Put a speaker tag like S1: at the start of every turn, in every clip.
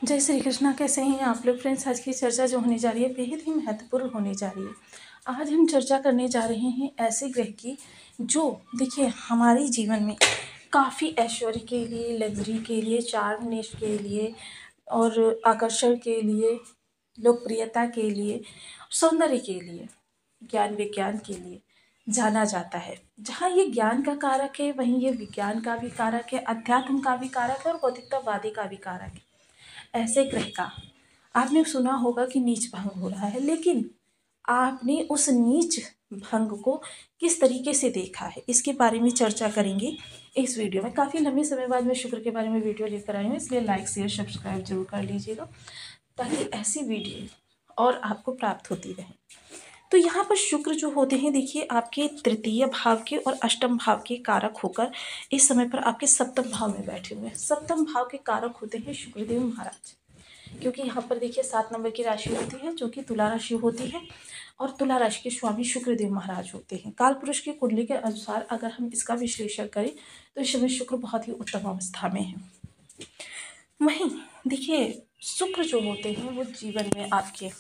S1: जय श्री कृष्णा। कैसे हैं आप लोग फ्रेंड्स? आज की चर्चा जो होने जा रही है बेहद ही महत्वपूर्ण होने जा रही है। आज हम चर्चा करने जा रहे हैं ऐसे ग्रह की जो देखिए हमारे जीवन में काफ़ी ऐश्वर्य के लिए, लग्जरी के लिए, चार्मनेस के लिए और आकर्षण के लिए, लोकप्रियता के लिए, सौंदर्य के लिए, ज्ञान विज्ञान के लिए जाना जाता है। जहाँ ये ज्ञान का कारक है वहीं ये विज्ञान का भी कारक है, अध्यात्म का भी कारक है और भौतिकतावादी का भी कारक है। ऐसे ग्रह का आपने सुना होगा कि नीच भंग हो रहा है, लेकिन आपने उस नीच भंग को किस तरीके से देखा है इसके बारे में चर्चा करेंगे इस वीडियो में। काफ़ी लंबे समय बाद मैं शुक्र के बारे में वीडियो लेकर आई हूँ, इसलिए लाइक शेयर सब्सक्राइब जरूर कर लीजिएगा ताकि ऐसी वीडियो और आपको प्राप्त होती रहे। तो यहाँ पर शुक्र जो होते हैं देखिए आपके तृतीय भाव के और अष्टम भाव के कारक होकर इस समय पर आपके सप्तम भाव में बैठे हुए हैं। सप्तम भाव के कारक होते हैं शुक्रदेव महाराज, क्योंकि यहाँ पर देखिए 7 नंबर की राशि होती है जो कि तुला राशि होती है और तुला राशि के स्वामी शुक्रदेव महाराज होते हैं। काल पुरुष की कुंडली के अनुसार अगर हम इसका विश्लेषण करें तो इस समय शुक्र बहुत ही उत्तम अवस्था में है। वहीं देखिए शुक्र जो होते हैं वो जीवन में आपके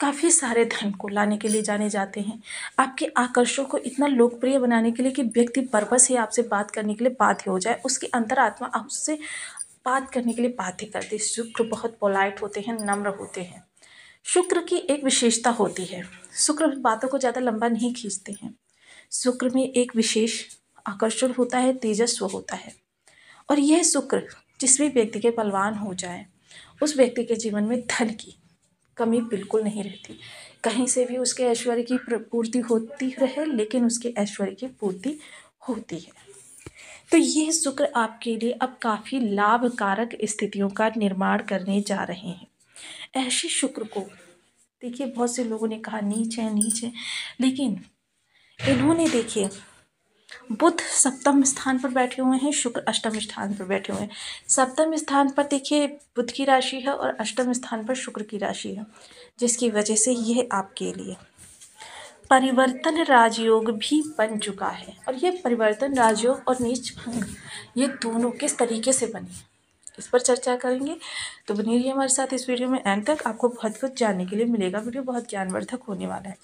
S1: काफ़ी सारे धन को लाने के लिए जाने जाते हैं, आपके आकर्षण को इतना लोकप्रिय बनाने के लिए कि व्यक्ति पर्पस ही आपसे बात करने के लिए बाध्य हो जाए, उसकी अंतरात्मा आपसे बात करने के लिए बाध्य करती है। शुक्र बहुत पोलाइट होते हैं, नम्र होते हैं। शुक्र की एक विशेषता होती है, शुक्र बातों को ज़्यादा लंबा नहीं खींचते हैं। शुक्र में एक विशेष आकर्षण होता है, तेजस्व होता है। और यह शुक्र जिस भी व्यक्ति के बलवान हो जाए उस व्यक्ति के जीवन में धन की कमी बिल्कुल नहीं रहती। कहीं से भी उसके ऐश्वर्य की पूर्ति होती रहे लेकिन उसके ऐश्वर्य की पूर्ति होती है। तो ये शुक्र आपके लिए अब काफ़ी लाभकारक स्थितियों का निर्माण करने जा रहे हैं। ऐसे शुक्र को देखिए बहुत से लोगों ने कहा नीच है नीच है, लेकिन इन्होंने देखिए बुध सप्तम स्थान पर बैठे हुए हैं, शुक्र अष्टम स्थान पर बैठे हुए हैं। सप्तम स्थान पर देखिए बुध की राशि है और अष्टम स्थान पर शुक्र की राशि है, जिसकी वजह से यह आपके लिए परिवर्तन राजयोग भी बन चुका है। और ये परिवर्तन राजयोग और नीच भंग ये दोनों किस तरीके से बने इस पर चर्चा करेंगे। तो बने रहिए हमारे साथ इस वीडियो में एंड तक, आपको बहुत कुछ जानने के लिए मिलेगा। वीडियो बहुत ज्ञानवर्धक होने वाला है।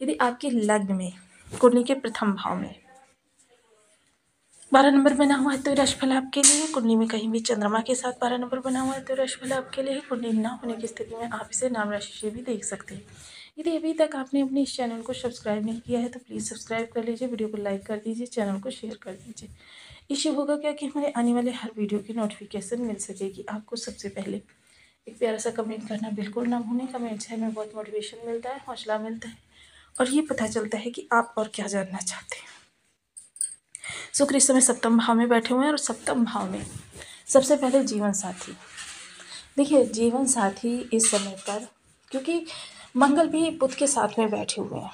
S1: यदि आपके लग्न में कुंडली के प्रथम भाव में 12 नंबर बना हुआ है तो राशिफल आपके लिए, कुंडली में कहीं भी चंद्रमा के साथ 12 नंबर बना हुआ है तो राशिफल आपके लिए, कुंडली ना होने की स्थिति में आप इसे नाम राशि से भी देख सकते हैं। यदि अभी तक आपने अपने इस चैनल को सब्सक्राइब नहीं किया है तो प्लीज़ सब्सक्राइब कर लीजिए, वीडियो को लाइक कर दीजिए, चैनल को शेयर कर दीजिए। इससे होगा क्या कि हमारे आने वाले हर वीडियो की नोटिफिकेशन मिल सकेगी आपको सबसे पहले। एक प्यारा सा कमेंट करना बिल्कुल ना भूलें, कमेंट से हमें बहुत मोटिवेशन मिलता है, हौसला मिलता है और ये पता चलता है कि आप और क्या जानना चाहते हैं। शुक्र इस समय सप्तम भाव में बैठे हुए हैं और सप्तम भाव में सबसे पहले जीवन साथी। देखिए जीवन साथी इस समय पर क्योंकि मंगल भी बुध के साथ में बैठे हुए हैं,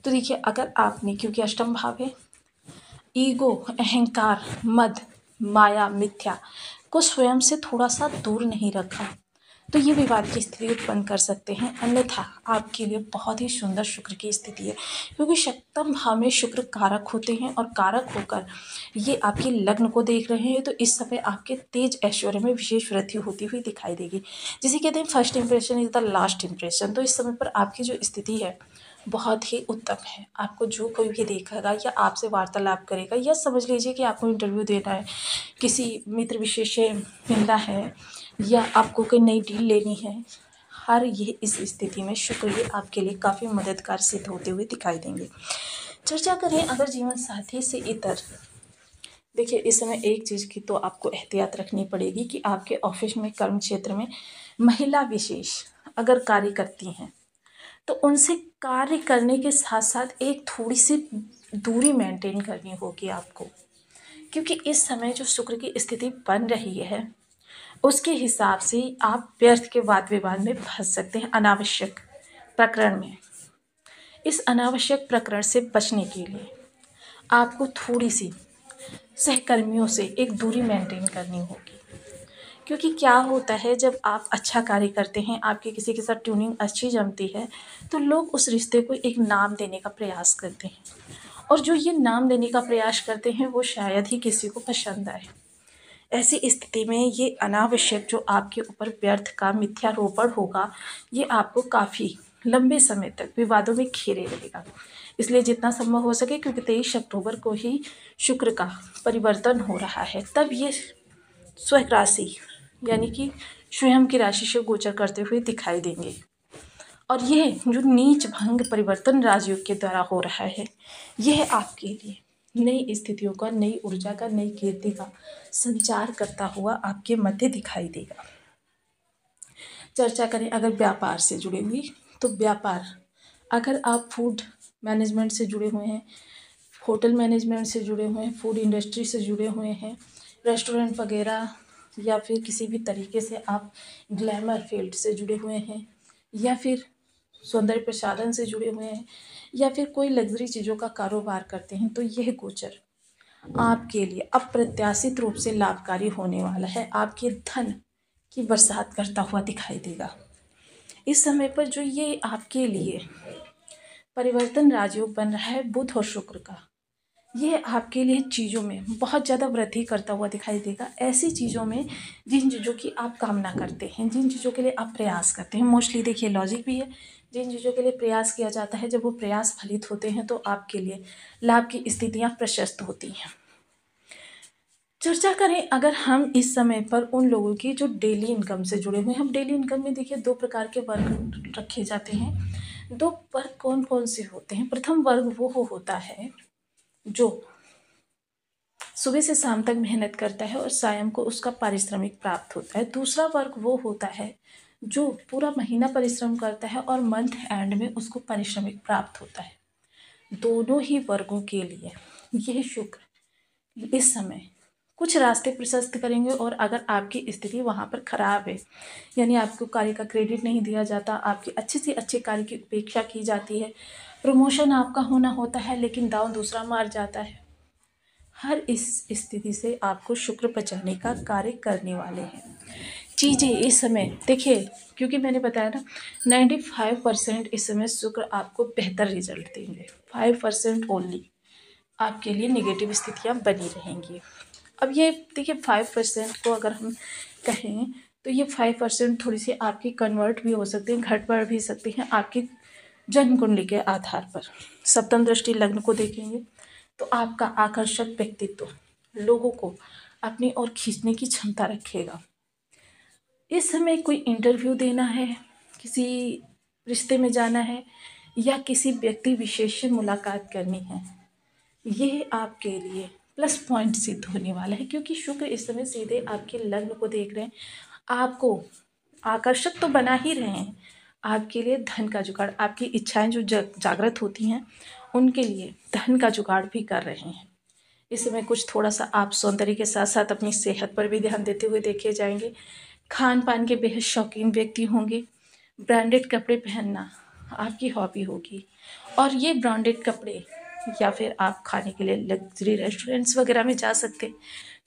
S1: तो देखिए अगर आपने, क्योंकि अष्टम भाव है, ईगो, अहंकार, मद, माया, मिथ्या को स्वयं से थोड़ा सा दूर नहीं रखा तो ये विवाद की स्थिति उत्पन्न कर सकते हैं। अन्यथा आपके लिए बहुत ही सुंदर शुक्र की स्थिति है, क्योंकि सप्तम भाव में शुक्र कारक होते हैं और कारक होकर ये आपके लग्न को देख रहे हैं। तो इस समय आपके तेज ऐश्वर्य में विशेष वृद्धि होती हुई दिखाई देगी, जिसे कहते हैं first impression is the last impression. तो इस समय पर आपकी जो स्थिति है बहुत ही उत्तम है। आपको जो कोई भी देखेगा या आपसे वार्तालाप करेगा या समझ लीजिए कि आपको इंटरव्यू देना है, किसी मित्र विशेष से मिलना है या आपको कोई नई डील लेनी है, हर ये इस स्थिति में शुक्र ये आपके लिए काफ़ी मददगार सिद्ध होते हुए दिखाई देंगे। चर्चा करें अगर जीवन साथी से इतर, देखिए इस समय एक चीज़ की तो आपको एहतियात रखनी पड़ेगी कि आपके ऑफिस में, कर्म क्षेत्र में महिला विशेष अगर कार्य करती हैं तो उनसे कार्य करने के साथ साथ एक थोड़ी सी दूरी मेंटेन करनी होगी आपको, क्योंकि इस समय जो शुक्र की स्थिति बन रही है उसके हिसाब से आप व्यर्थ के वाद विवाद में फंस सकते हैं अनावश्यक प्रकरण में। इस अनावश्यक प्रकरण से बचने के लिए आपको थोड़ी सी सहकर्मियों से एक दूरी मेंटेन करनी होगी, क्योंकि क्या होता है जब आप अच्छा कार्य करते हैं, आपकी किसी के साथ ट्यूनिंग अच्छी जमती है तो लोग उस रिश्ते को एक नाम देने का प्रयास करते हैं और जो ये नाम देने का प्रयास करते हैं वो शायद ही किसी को पसंद आए। ऐसी स्थिति में ये अनावश्यक जो आपके ऊपर व्यर्थ का मिथ्यारोपण होगा, ये आपको काफ़ी लंबे समय तक विवादों में घेरे रहेगा। इसलिए जितना संभव हो सके, क्योंकि 23 अक्टूबर को ही शुक्र का परिवर्तन हो रहा है, तब ये स्वयं राशि यानी कि स्वयं की राशि से गोचर करते हुए दिखाई देंगे। और यह जो नीच भंग परिवर्तन राजयोग के द्वारा हो रहा है, यह आपके लिए नई स्थितियों का, नई ऊर्जा का, नई कीर्ति का संचार करता हुआ आपके मध्य दिखाई देगा। चर्चा करें अगर व्यापार से जुड़ी हुई, तो व्यापार, अगर आप फूड मैनेजमेंट से जुड़े हुए हैं, होटल मैनेजमेंट से जुड़े हुए हैं, फूड इंडस्ट्री से जुड़े हुए हैं, रेस्टोरेंट वगैरह, या फिर किसी भी तरीके से आप ग्लैमर फील्ड से जुड़े हुए हैं, या फिर सौंदर्य प्रसाधन से जुड़े हुए हैं, या फिर कोई लग्जरी चीज़ों का कारोबार करते हैं, तो यह गोचर आपके लिए अप्रत्याशित रूप से लाभकारी होने वाला है। आपके धन की बरसात करता हुआ दिखाई देगा। इस समय पर जो ये आपके लिए परिवर्तन राजयोग बन रहा है बुध और शुक्र का, ये आपके लिए चीज़ों में बहुत ज़्यादा वृद्धि करता हुआ दिखाई देगा। ऐसी चीज़ों में जिन चीज़ों की आप कामना करते हैं, जिन चीज़ों के लिए आप प्रयास करते हैं, मोस्टली देखिए लॉजिक भी है, जिन चीज़ों के लिए प्रयास किया जाता है, जब वो प्रयास फलित होते हैं तो आपके लिए लाभ की स्थितियाँ प्रशस्त होती हैं। चर्चा करें अगर हम इस समय पर उन लोगों की जो डेली इनकम से जुड़े हुए हैं, हम डेली इनकम में देखिए 2 प्रकार के वर्ग रखे जाते हैं। 2 वर्ग कौन कौन से होते हैं? प्रथम वर्ग वो होता है जो सुबह से शाम तक मेहनत करता है और शाम को उसका पारिश्रमिक प्राप्त होता है। दूसरा वर्ग वो होता है जो पूरा महीना परिश्रम करता है और मंथ एंड में उसको पारिश्रमिक प्राप्त होता है। दोनों ही वर्गों के लिए यह शुक्र इस समय कुछ रास्ते प्रशस्त करेंगे, और अगर आपकी स्थिति वहाँ पर खराब है, यानी आपको कार्य का क्रेडिट नहीं दिया जाता, आपके अच्छे से अच्छे कार्य की उपेक्षा की जाती है, प्रमोशन आपका होना होता है लेकिन दांव दूसरा मार जाता है, हर इस स्थिति से आपको शुक्र बचाने का कार्य करने वाले हैं। चीज़ें इस समय देखिए, क्योंकि मैंने बताया ना 95% इस समय शुक्र आपको बेहतर रिजल्ट देंगे, 5% ओनली आपके लिए नेगेटिव स्थितियाँ बनी रहेंगी। अब ये देखिए 5% को अगर हम कहें तो ये 5% थोड़ी सी आपकी कन्वर्ट भी हो सकती है, घट बढ़ भी सकती हैं आपकी जन्म कुंडली के आधार पर। सप्तम दृष्टि लग्न को देखेंगे तो आपका आकर्षक व्यक्तित्व लोगों को अपनी ओर खींचने की क्षमता रखेगा। इस समय कोई इंटरव्यू देना है, किसी रिश्ते में जाना है, या किसी व्यक्ति विशेष से मुलाकात करनी है, यह आपके लिए प्लस पॉइंट सिद्ध होने वाला है, क्योंकि शुक्र इस समय सीधे आपके लग्न को देख रहे हैं। आपको आकर्षक तो बना ही रहे हैं, आपके लिए धन का जुगाड़, आपकी इच्छाएं जो जागृत होती हैं उनके लिए धन का जुगाड़ भी कर रहे हैं। इस समय कुछ थोड़ा सा आप सौंदर्य के साथ साथ अपनी सेहत पर भी ध्यान देते हुए देखे जाएंगे। खान पान के बेहद शौकीन व्यक्ति होंगे। ब्रांडेड कपड़े पहनना आपकी हॉबी होगी, और ये ब्रांडेड कपड़े या फिर आप खाने के लिए लग्जरी रेस्टोरेंट्स वगैरह में जा सकते हैं,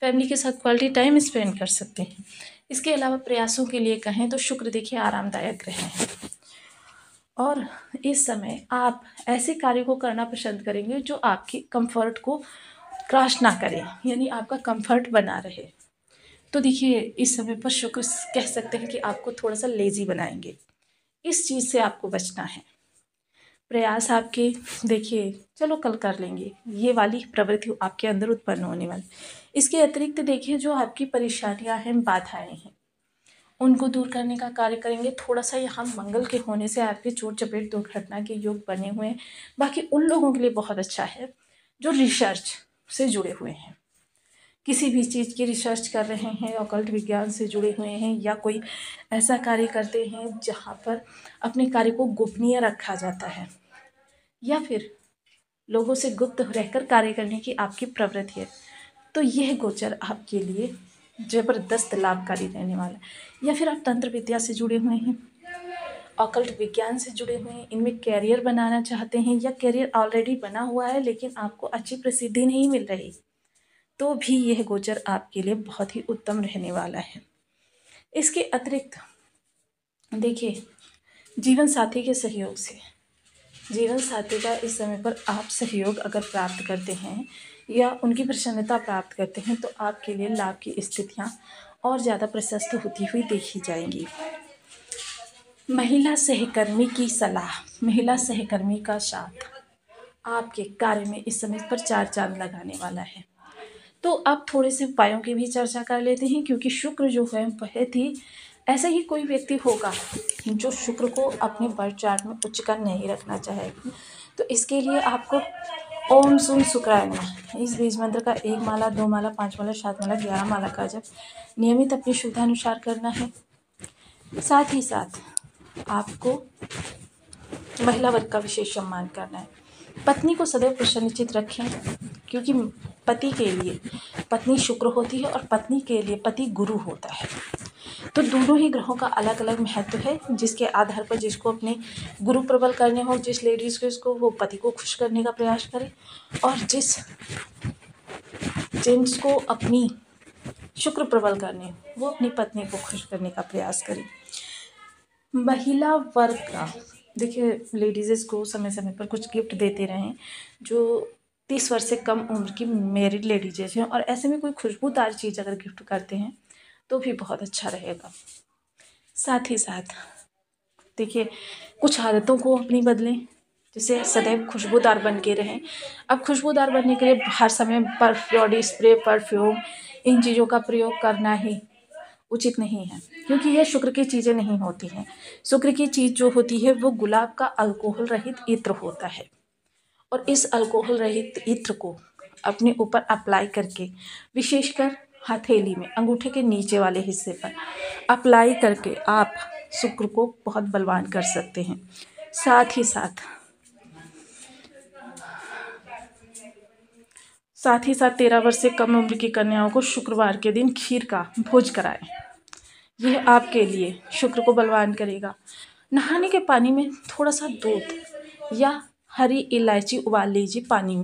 S1: फैमिली के साथ क्वालिटी टाइम स्पेंड कर सकते हैं। इसके अलावा प्रयासों के लिए कहें तो शुक्र देखिए आरामदायक ग्रह है, और इस समय आप ऐसे कार्य को करना पसंद करेंगे जो आपके कंफर्ट को क्रॉस ना करें, यानी आपका कंफर्ट बना रहे। तो देखिए इस समय पर शुक्र कह सकते हैं कि आपको थोड़ा सा लेजी बनाएंगे, इस चीज़ से आपको बचना है। प्रयास आपके देखिए चलो कल कर लेंगे, ये वाली प्रवृत्ति आपके अंदर उत्पन्न होने वाली। इसके अतिरिक्त देखिए जो आपकी परेशानियां हैं, बाधाएं हैं, उनको दूर करने का कार्य करेंगे। थोड़ा सा यहाँ मंगल के होने से आपके चोट चपेट दुर्घटना के योग बने हुए हैं। बाकी उन लोगों के लिए बहुत अच्छा है जो रिसर्च से जुड़े हुए हैं, किसी भी चीज़ की रिसर्च कर रहे हैं, ऑकल्ट विज्ञान से जुड़े हुए हैं, या कोई ऐसा कार्य करते हैं जहाँ पर अपने कार्य को गोपनीय रखा जाता है, या फिर लोगों से गुप्त रहकर कार्य करने की आपकी प्रवृत्ति है, तो यह गोचर आपके लिए ज़बरदस्त लाभकारी रहने वाला है। या फिर आप तंत्र विद्या से जुड़े हुए हैं, ऑकल्ट विज्ञान से जुड़े हुए हैं, इनमें कैरियर बनाना चाहते हैं, या कैरियर ऑलरेडी बना हुआ है लेकिन आपको अच्छी प्रसिद्धि नहीं मिल रही, तो भी यह गोचर आपके लिए बहुत ही उत्तम रहने वाला है। इसके अतिरिक्त देखिए जीवन साथी के सहयोग से, जीवन साथी का इस समय पर आप सहयोग अगर प्राप्त करते हैं, या उनकी प्रसन्नता प्राप्त करते हैं तो आपके लिए लाभ की स्थितियाँ और ज़्यादा प्रशस्त होती हुई देखी जाएंगी। महिला सहकर्मी की सलाह, महिला सहकर्मी का साथ आपके कार्य में इस समय पर चार चांद लगाने वाला है। तो अब थोड़े से उपायों की भी चर्चा कर लेते हैं, क्योंकि शुक्र जो है वह थी, ऐसा ही कोई व्यक्ति होगा जो शुक्र को अपने बर्थ चार्ट में उच्च कर नहीं रखना चाहेगा। तो इसके लिए आपको ओम सुन शुक्राय नमः इस बीज मंत्र का 1 माला, 2 माला, 5 माला, 7 माला, 11 माला का जप नियमित अपनी शुद्धानुसार करना है। साथ ही साथ आपको महिला वर्ग का विशेष सम्मान करना है। पत्नी को सदैव प्रसन्नचित रखें, क्योंकि पति के लिए पत्नी शुक्र होती है और पत्नी के लिए पति गुरु होता है। तो दोनों ही ग्रहों का अलग अलग महत्व है, जिसके आधार पर जिसको अपने गुरु प्रबल करने हो, जिस लेडीज़ को इसको वो पति को खुश करने का प्रयास करे, और जिस जेंट्स को अपनी शुक्र प्रबल करने हो वो अपनी पत्नी को खुश करने का प्रयास करे। महिला वर्ग का देखिए, लेडीज़ को समय समय पर कुछ गिफ्ट देते रहें। जो 30 वर्ष से कम उम्र की मैरिड लेडीज़ हैं और ऐसे में कोई खुशबूदार चीज़ अगर गिफ्ट करते हैं तो भी बहुत अच्छा रहेगा। साथ ही साथ देखिए, कुछ आदतों को अपनी बदलें, जिससे सदैव खुशबूदार बन के रहें। अब खुशबूदार बनने के लिए हर समय बॉडी स्प्रे, परफ्यूम, इन चीज़ों का प्रयोग करना ही उचित नहीं है, क्योंकि ये शुक्र की चीज़ें नहीं होती हैं। शुक्र की चीज़ जो होती है वो गुलाब का अल्कोहल रहित इत्र होता है, और इस अल्कोहल रहित इत्र को अपने ऊपर अप्लाई करके, विशेषकर हथेली में अंगूठे के नीचे वाले हिस्से पर अप्लाई करके आप शुक्र को बहुत बलवान कर सकते हैं। साथ ही साथ 13 वर्ष से कम उम्र की कन्याओं को शुक्रवार के दिन खीर का भोज कराएं। यह आपके लिए शुक्र को बलवान करेगा। नहाने के पानी में थोड़ा सा दूध या हरी इलायची उबाल लीजिए पानी में।